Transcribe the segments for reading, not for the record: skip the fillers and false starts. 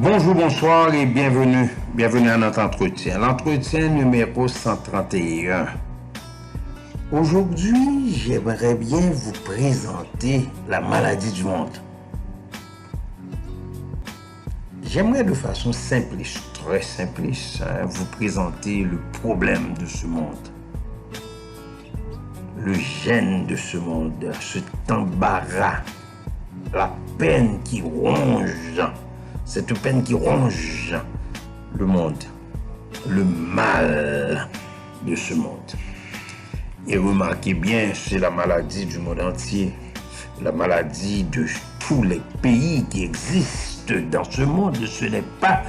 Bonjour, bonsoir et bienvenue. Bienvenue à notre entretien. L'entretien numéro 131. Aujourd'hui, j'aimerais bien vous présenter la maladie du monde. J'aimerais de façon simpliste, très simpliste, vous présenter le problème de ce monde. Le gène de ce monde, cet embarras, la peine qui ronge, cette peine qui ronge le monde, le mal de ce monde. Et remarquez bien, c'est la maladie du monde entier, la maladie de tous les pays qui existent dans ce monde. Ce n'est pas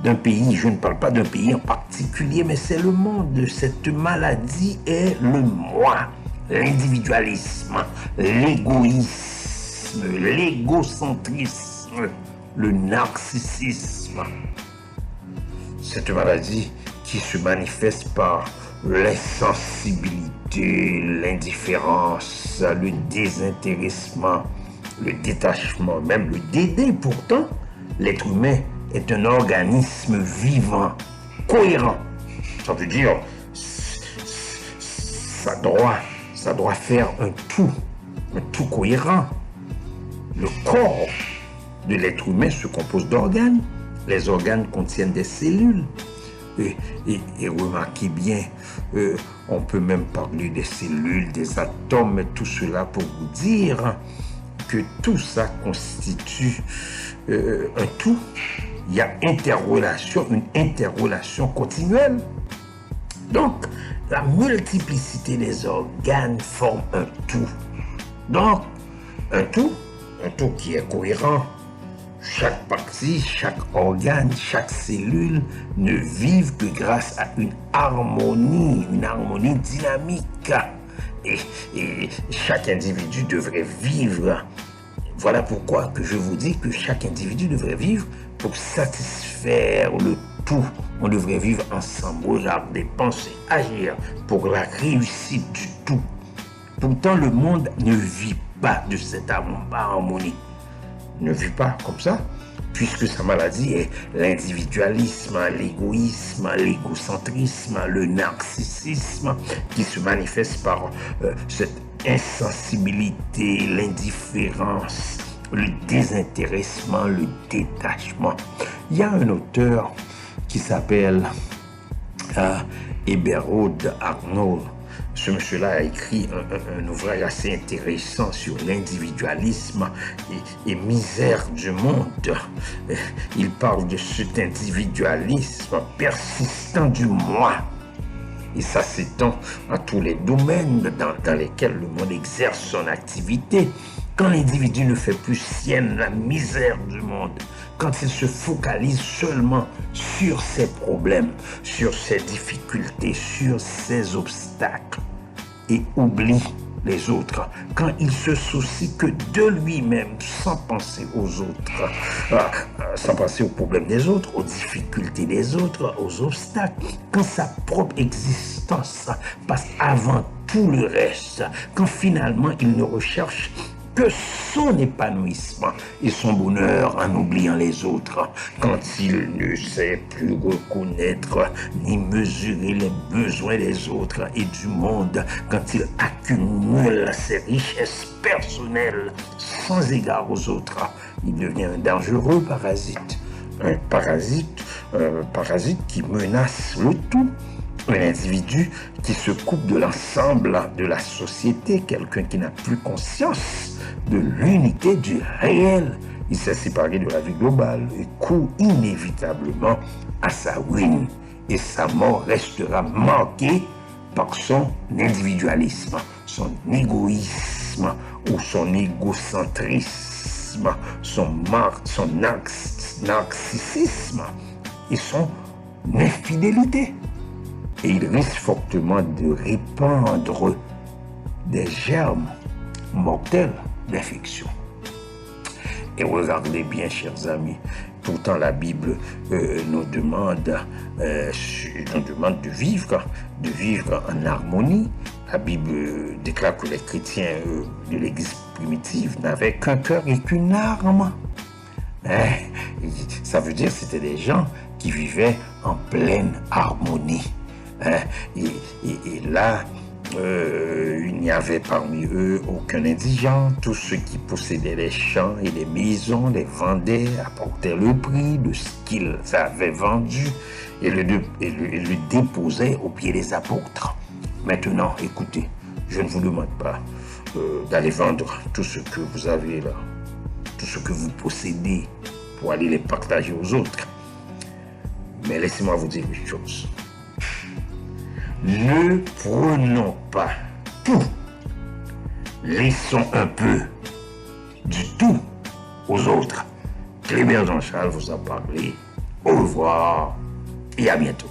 d'un pays, je ne parle pas d'un pays en particulier, mais c'est le monde. Cette maladie est le moi, l'individualisme, l'égoïsme, l'égocentrisme, le narcissisme. Cette maladie qui se manifeste par l'insensibilité, l'indifférence, le désintéressement, le détachement, même le dédain. Pourtant, l'être humain est un organisme vivant, cohérent. Ça veut dire, ça doit faire un tout cohérent. Le corps de l'être humain se compose d'organes. Les organes contiennent des cellules. Et remarquez bien, on peut même parler des cellules, des atomes, mais tout cela pour vous dire que tout ça constitue un tout. Il y a une interrelation continuelle. Donc, la multiplicité des organes forme un tout. Donc, un tout qui est cohérent. Chaque partie, chaque organe, chaque cellule ne vivent que grâce à une harmonie dynamique. Et chaque individu devrait vivre. Voilà pourquoi que je vous dis que chaque individu devrait vivre pour satisfaire le tout. On devrait vivre ensemble, regarder, penser, agir pour la réussite du tout. Pourtant, le monde ne vit pas de cette harmonie. Ne vit pas comme ça, puisque sa maladie est l'individualisme, l'égoïsme, l'égocentrisme, le narcissisme qui se manifeste par cette insensibilité, l'indifférence, le désintéressement, le détachement. Il y a un auteur qui s'appelle Eberhard Arnold. Ce monsieur-là a écrit un ouvrage assez intéressant sur l'individualisme et misère du monde. Il parle de cet individualisme persistant du moi. Et ça s'étend à tous les domaines dans lesquels le monde exerce son activité. Quand l'individu ne fait plus sienne la misère du monde, quand il se focalise seulement sur ses problèmes, sur ses difficultés, sur ses obstacles, et oublie les autres, quand il se soucie que de lui-même, sans penser aux autres, sans penser aux problèmes des autres, aux difficultés des autres, aux obstacles, quand sa propre existence passe avant tout le reste, quand finalement il ne recherche que son épanouissement et son bonheur en oubliant les autres, quand il ne sait plus reconnaître ni mesurer les besoins des autres et du monde, quand il accumule ses richesses personnelles sans égard aux autres, il devient un dangereux parasite. Un parasite qui menace le tout. Un individu qui se coupe de l'ensemble de la société, quelqu'un qui n'a plus conscience de l'unité du réel. Il s'est séparé de la vie globale et court inévitablement à sa ruine. Et sa mort restera marquée par son individualisme, son égoïsme ou son égocentrisme, son narcissisme et son infidélité. Et il risque fortement de répandre des germes mortels d'infection. Et regardez bien, chers amis, pourtant la Bible nous demande de vivre en harmonie. La Bible déclare que les chrétiens de l'Église primitive n'avaient qu'un cœur et qu'une âme. Hein? Ça veut dire que c'était des gens qui vivaient en pleine harmonie. Hein? Et là, il n'y avait parmi eux aucun indigent. Tous ceux qui possédaient les champs et les maisons les vendaient, apportaient le prix de ce qu'ils avaient vendu et le déposaient aux pieds des apôtres. Maintenant, écoutez, je ne vous demande pas d'aller vendre tout ce que vous avez là, tout ce que vous possédez pour aller les partager aux autres. Mais laissez-moi vous dire une chose. Ne prenons pas tout. Laissons un peu du tout aux autres. Clébert Jean-Charles vous a parlé. Au revoir et à bientôt.